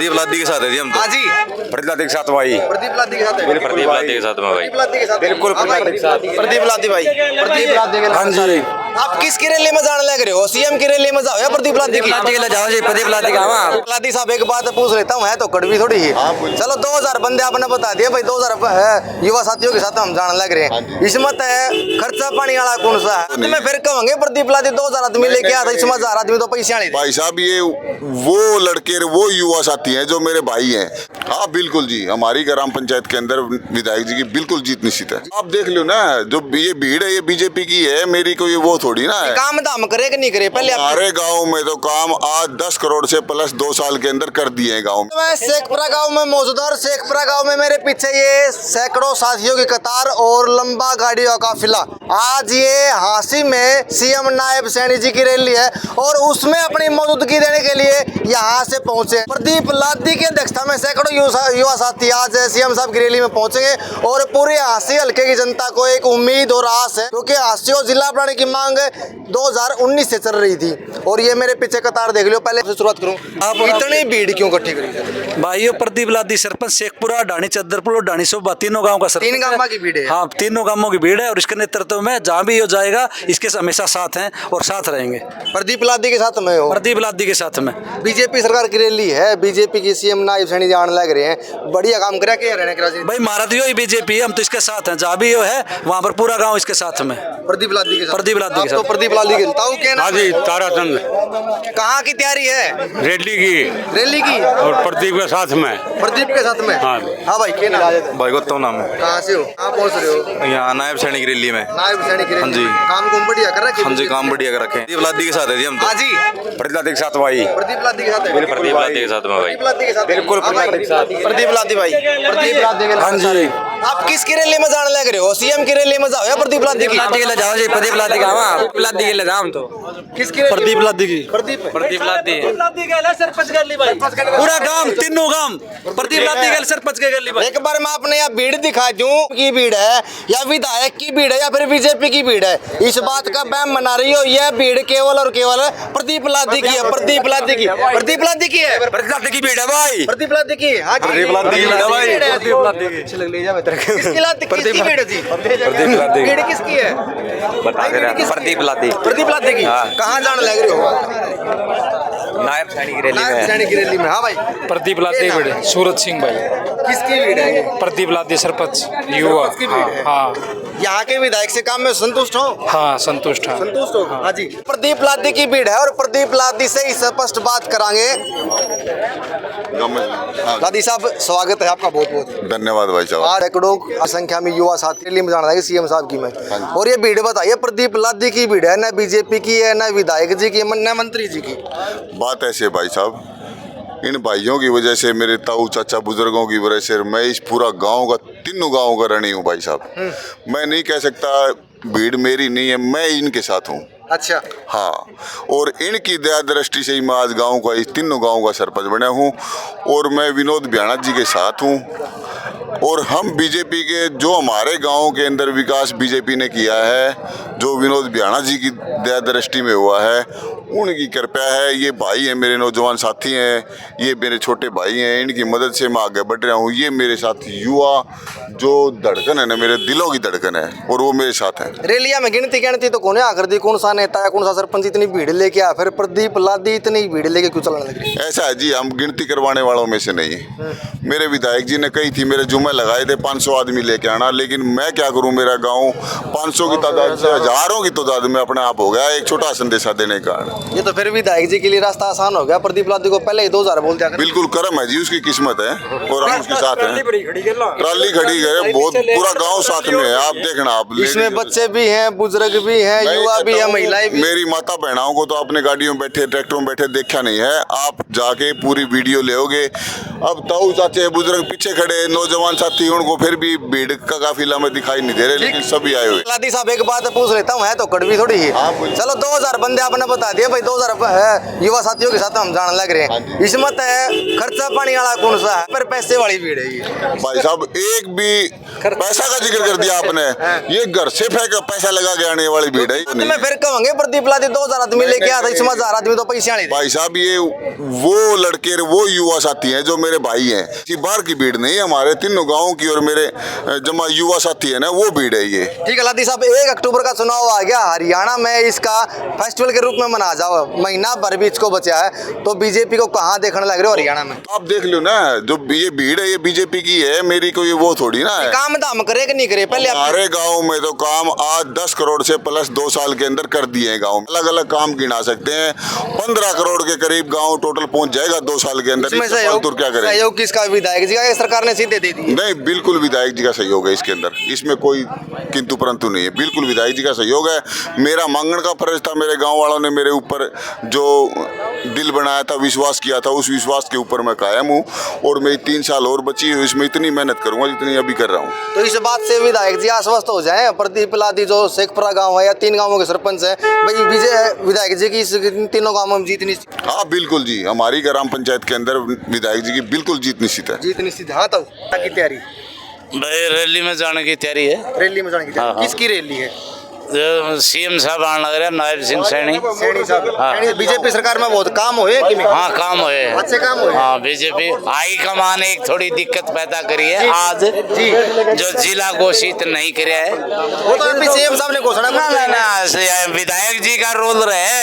प्रदीप लादी के साथ है जी हम तो। हाँ जी, प्रदीप लादी के साथ भाई। प्रदीप लादी के साथ है। प्रदीप लादी के साथ में भाई। प्रदीप लादी के साथ है। बिल्कुल हाँ भाई, प्रदीप लादी के साथ। प्रदीप लादी भाई, प्रदीप लादी के हाँ जी। आप किसकी रैली में जाने लग रहे हो? सीएम की रैली में जाओ या प्रदीप लादी की? लादी के ले जाओ जी, प्रदीप लादी का। प्रदीप लादी साहब एक बात पूछ लेता हूँ, है तो कड़वी थोड़ी ही। चलो 2000 बंदे आपने बता दिए भाई, 2000 युवा साथियों के साथ हम जाने लग रहे हैं। इसमें तो है खर्चा पानी वाला कौन सा है? तो मैं फिर कहूँगे प्रदीप लादी 2000 आदमी लेके आता, इसमें 1000 आदमी तो पैसे वाले। भाई साहब ये वो लड़के वो युवा साथी हैं जो मेरे भाई हैं। हाँ बिल्कुल जी, हमारी ग्राम पंचायत के अंदर विधायक जी की बिल्कुल जीत निश्चित है। आप देख लो ना, जो ये भीड़ है ये बीजेपी की है, मेरी कोई वो थोड़ी ना है। काम धाम करे कि नहीं करे पहले? हमारे गांव में तो काम आज 10 करोड़ से प्लस 2 साल के अंदर कर दिए हैं गांव में। मैं शेखपुरा गांव में मौजूद हूं और शेखपुरा गांव में मेरे पीछे ये सैकड़ों साथियों की कतार और लंबा गाड़ियों का काफिला। आज ये हांसी में सीएम नायब सैनी जी की रैली है और उसमें अपनी मौजूदगी देने के लिए यहाँ से पहुंचे। प्रदीप लादी की अध्यक्षता में सैकड़ों युवा साथी आज सीएम साहब की रैली में पहुंचेंगे और पूरे हांसी हल्के की जनता को एक उम्मीद और आस है, क्योंकि हांसी और जिला बनाने की मांग 2019 से चल रही थी। और ये मेरे पीछे कतार देख लो। पहले से शुरुआत करूं, आप इतनी भीड़ क्यों इकट्ठी करी? भाइयों, प्रदीप लादी सरपंच शेखपुरा, डाणी चद्दरपुर और डाणी सोबा तीनों गांव का सरपंच। 3 गांव की भीड़ है। हाँ, तीनों गांवों की भीड़ है और इसके नेतृत्व में जहाँ भी हो जाएगा इसके हमेशा साथ हैं और साथ रहेंगे। प्रदीप लादी के साथ में हो? प्रदीप लादी के साथ में। बीजेपी सरकार की रैली है, बीजेपी की सीएम नायब सैनी जी आने लग रहे हैं, बढ़िया काम करा के रहने के राजी। भाई महाराज ही बीजेपी है, हम तो इसके साथ हैं, जहाँ भी हो है वहाँ पर पूरा गाँव इसके साथ में। प्रदीप लादी के साथ। प्रदीप लादी के साथ। तो प्रदीप लादी के ताऊ के ना? हाँ जी, ताराचंद कहाँ की तैयारी है रेड्डी की रैली की? और प्रदीप के साथ में। प्रदीप के साथ में? हाँ। हाँ भाई, के नाम? भाई गौतम नाम है। कहाँ से हो? आप पहुँच रहे हो यहाँ नायब सैनी की रैली में। नायब सैनी की हाँ रैली। जी। काम को बढ़िया कर रखे? हम जी काम बढ़िया कर रखे हैं। प्रदीप लादी के साथ है जी हम तो। हाँ जी, प्रदीप लादी के साथ भाई। प्रदीप लादी के साथ है। प्रदीप लादी के साथ में भाई। प्रदीप लादी के साथ। बिल्कुल हाँ भाई, प्रदीप लादी के साथ। प्रदीप लादी भाई, प्रदीप लादी के हाँ जी। आप किसकी रैली में जाने लग रहे हो? सीएम की रैली में जाओ या प्रदीप लादी की? लादी के ले जाओ जी, प्रदीप लादी का। प्रदीप लादी के ले जाओ हम तो। किसकी रैली? प्रदीप लादी की। प्रदीप प्रदीप लादी पूरा गांव, तीनों गांव प्रदीप लादी के सरपंच के गली भाई। एक बार मैं अपने यहाँ भीड़ दिखा दूं की भीड़ है या विधायक की भीड़ है या फिर बीजेपी की भीड़ है, इस बात का बैम मना रही हो। यह भीड़ केवल और केवल प्रदीप लादी की है। प्रदीप लादी की, प्रदीप लादी की है। प्रदीप लादी की भीड़ है भाई। प्रदीप लादी की। हाँ जी, प्रदीप लादी की भीड़ है भाई। प्रदीप लादी की। ले जा मैं तेरे को। किसकी लादी? किसकी भीड़ है जी? प्रदीप लादी। भीड़ किसकी है? बता दे रहा, प्रदीप लादी। प्रदीप लादी की। हाँ। कहाँ जाने लग रहे हो? नायब सैनी की रैली नायब में। सैनी की रैली में। हाँ भाई, प्रदीप लादी भीड़ है। सूरज सिंह भाई। किसकी भीड़ है ये? प्रदीप लादी सरपंच युवा। की भीड़ है। हाँ यहाँ के विधायक से काम में संतुष्ट हो? हाँ, संतुष्ट है। संतुष्ट हो? हाँ जी। प्रदीप लादी की भीड़ है और प्रदीप लादी से ही स्पष्ट बात करांगे। हाँ, लादी साहब, स्वागत है आपका बहुत बहुत। धन्यवाद भाई साहब। आज सैकड़ों संख्या में युवा साथी रैली में जाना है सीएम साहब की में। और ये भीड़ बताइए, प्रदीप लादी की भीड़ है, न बीजेपी की है, न विधायक जी की, न मंत्री जी की। बात ऐसे है भाई साहब, इन भाइयों की वजह से, मेरे ताऊ चाचा बुजुर्गों की वजह से मैं इस पूरा गांव का, तीनों गांव का ऋणी हूँ भाई साहब। मैं नहीं कह सकता भीड़ मेरी नहीं है, मैं इनके साथ हूँ। अच्छा। हाँ, और इनकी दया दृष्टि से ही मैं आज गांव का, इस तीनों गांव का सरपंच बना हूँ। और मैं विनोद बियाणा जी के साथ हूँ। और हम बीजेपी के, जो हमारे गांव के अंदर विकास बीजेपी ने किया है, जो विनोद बियाणा जी की दया दृष्टि में हुआ है, उनकी कृपा है। ये भाई हैं, मेरे नौजवान साथी हैं, ये मेरे छोटे भाई हैं, इनकी मदद से मैं आगे बढ़ रहा हूँ। ये मेरे साथ युवा जो धड़कन है ना, मेरे दिलों की धड़कन है, और वो मेरे साथ है। रैलिया में गिनती तो कौन आकर दी, कौन सा नेता है, कौन सा सरपंच इतनी भीड़ लेके आया, फिर प्रदीप लादी इतनी भीड़ लेके क्यों चलने लगी? ऐसा है जी, हम गिनती करवाने वालों में से नहीं है। मेरे विधायक जी ने कही थी, मेरे जुम्मे लगाए थे 500 आदमी लेके आना, लेकिन मैं क्या करूं, मेरा गांव 500 की तादाद से हजारों की तादाद में अपने आप हो गया एक छोटा संदेशा देने का। ये तो फिर विधायक जी के लिए रास्ता आसान हो गया। प्रदीप लादी को पहले ही 2000 बोल दिया। बिल्कुल कर्म है जी, उसकी किस्मत है, और हम उसके साथ हैं। ट्राली खड़ी है, बहुत पूरा गांव साथ में है। आप देखना, आप इसमें बच्चे भी हैं, बुजुर्ग भी हैं, युवा भी है, महिलाएं भी। मेरी माता बहनाओं को तो अपने गाड़ियों में बैठे, ट्रैक्टरों में बैठे देखा नहीं है। आप जाके पूरी वीडियो लेओगे। अब ताऊ चाचे बुजुर्ग पीछे खड़े, नौजवान साथी, उनको फिर भी भीड़ का काफिला में दिखाई नहीं दे रहे, लेकिन सभी आए हुए। लादी साहब, एक बात पूछ लेता हूँ, है तो कड़वी थोड़ी ही। चलो 2000 बंदे आपने बता दिए भाई, 2000 युवा साथियों के साथ हम जाने लग रहे हैं। इसमें है खर्चा पानी वाला कौन सा है, पर पैसे वाली भीड़ है ये। भाई साहब एक भी पैसा का जिक्र कर दिया आपने, ये घर से फेंक पैसा लगा के आने वाली भीड़ है। मैं फिर कहूँगे प्रदीप लादी 2000 आदमी लेके आया था, इसमें 1000 आदमी तो पैसे आने। भाई साहब ये वो लड़के वो युवा साथी हैं जो मेरे भाई हैं, किसी बाहर की भीड़ नहीं, हमारे तीनों गाँव की और मेरे जमा युवा साथी है ना वो भीड़ है ये। ठीक है लादी साहब, 1 अक्टूबर का चुनाव आ गया हरियाणा में, इसका फेस्टिवल के रूप में मना जाओ, महीना भर भी इसको बचा है, तो बीजेपी को कहाँ देखने लग रहे हो हरियाणा में? आप देख लो ना, जो ये भीड़ है ये बीजेपी की है, मेरी कोई वो थोड़ी ना है। काम धाम करे कि नहीं करे पहले? हमारे गांव में तो काम आज 10 करोड़ से प्लस 2 साल के अंदर कर दिए हैं। गांव में अलग अलग काम गिना सकते हैं, 15 करोड़ के करीब गांव टोटल पहुंच जाएगा 2 साल के अंदर। इसमें क्या करें? सहयोग किसका? विधायक जी का, सरकार ने सीधे दे दी? नहीं, बिल्कुल विधायक जी का सहयोग है इसके अंदर, इसमें कोई किंतु परंतु नहीं है, बिल्कुल विधायक जी का सहयोग है। मेरा मांगने का फर्ज था, मेरे गाँव वालों ने मेरे ऊपर जो दिल बनाया था, विश्वास किया था, उस विश्वास के ऊपर मैं कायम हूँ और मेरी 3 साल और बची है, इसमें इतनी मेहनत करूंगा जितनी अभी कर रहा हूँ। तो इस बात से विधायक जी आश्वस्त हो जाए, प्रदीप लादी जो शेखपुरा गांव है या 3 गांवों के सरपंच है भाई, विधायक जी की इस तीनों गांवों में जीत निश्चित? हाँ बिल्कुल जी, हमारी ग्राम पंचायत के अंदर विधायक जी की बिल्कुल जीत निश्चित है। जीत निश्चित। हाँ, तो की तैयारी भाई रैली में जाने की तैयारी है। रैली में जाने की तैयारी? हाँ। किसकी रैली है? जो सीएम साहब आने लग रहे हैं, नायब सिंह सैनी। सैनी साहब। हाँ। बीजेपी सरकार में बहुत काम हुए कि नहीं? हाँ काम हुए, अच्छे काम हुए। हाँ बीजेपी हाई कमान एक थोड़ी दिक्कत पैदा करी है आज जी, जो जिला घोषित नहीं करे है। वो तो अभी सीएम साहब ने घोषणा ना ना ना, विधायक जी का रोल रहे,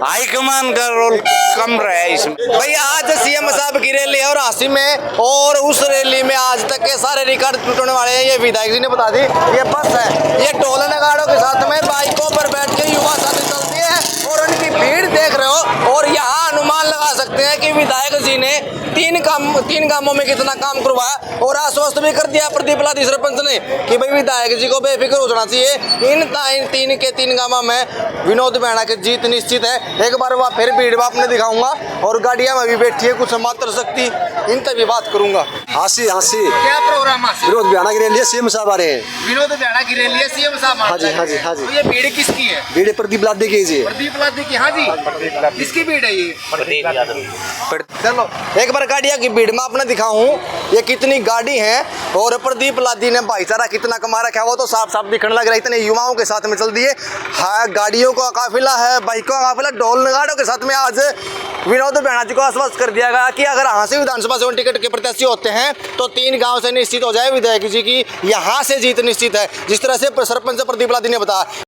हाई कमान का रोल कम रहे इसमें। भाई आज सीएम साहब की रैली है और हासी में, और उस रैली में आज तक के सारे रिकॉर्ड टूटने वाले हैं, ये विधायक जी ने बता दी। ये बस है, ये टोल नगाड़ों के साथ में बाइकों पर बैठ के युवा साथी चलती है और उनकी भीड़ देख रहे हो, और यहाँ अनुमान लगा सकते हैं कि विधायक जी ने 3 गांवों में कितना काम करवाया, और आश्वस्त भी कर दिया प्रदीप लादी सरपंच ने कि भाई विधायक जी को बेफिक्र हो जाना चाहिए। इन 3 गांवों में विनोद बैणा की जीत निश्चित है। एक बार वह फिर भीड़ आपने दिखाऊंगा, और गाड़ियां में भी बैठी है कुछ मात्र शक्ति, इन तक भी बात करूंगा। हासी क्या प्रोग्राम है? विरोध बयाना के लिए सीएम साहब आ रहे हैं। विनोद बैणा की रैली है, सीएम साहब हाँ जी, हाँ जी, हाँ जी। तो ये भीड़ किसकी है? भीड़ प्रदीप लादी की जी। प्रदीप लादी की। हाँ जी, किसकी भीड़ है ये? चलो एक बार गाड़िया की भीड़ में आपने दिखाऊं ये कितनी गाड़ी है, और प्रदीप लादी ने भाईचारा कितना कमा रखा है वो तो साफ साफ दिखने लग रहा है। इतने युवाओं के साथ में चल दिए, हाँ गाड़ियों का काफिला है, बाइकों का काफिला, ढोल नगाड़ों के साथ में आज विनोद बैणा जी को आश्वस्त कर दिया गया कि अगर हांसी विधानसभा से टिकट के प्रत्याशी होते हैं तो 3 गांव से निश्चित हो जाए विधायक जी की यहाँ से जीत निश्चित है, जिस तरह से सरपंच प्रदीप लादी ने बताया।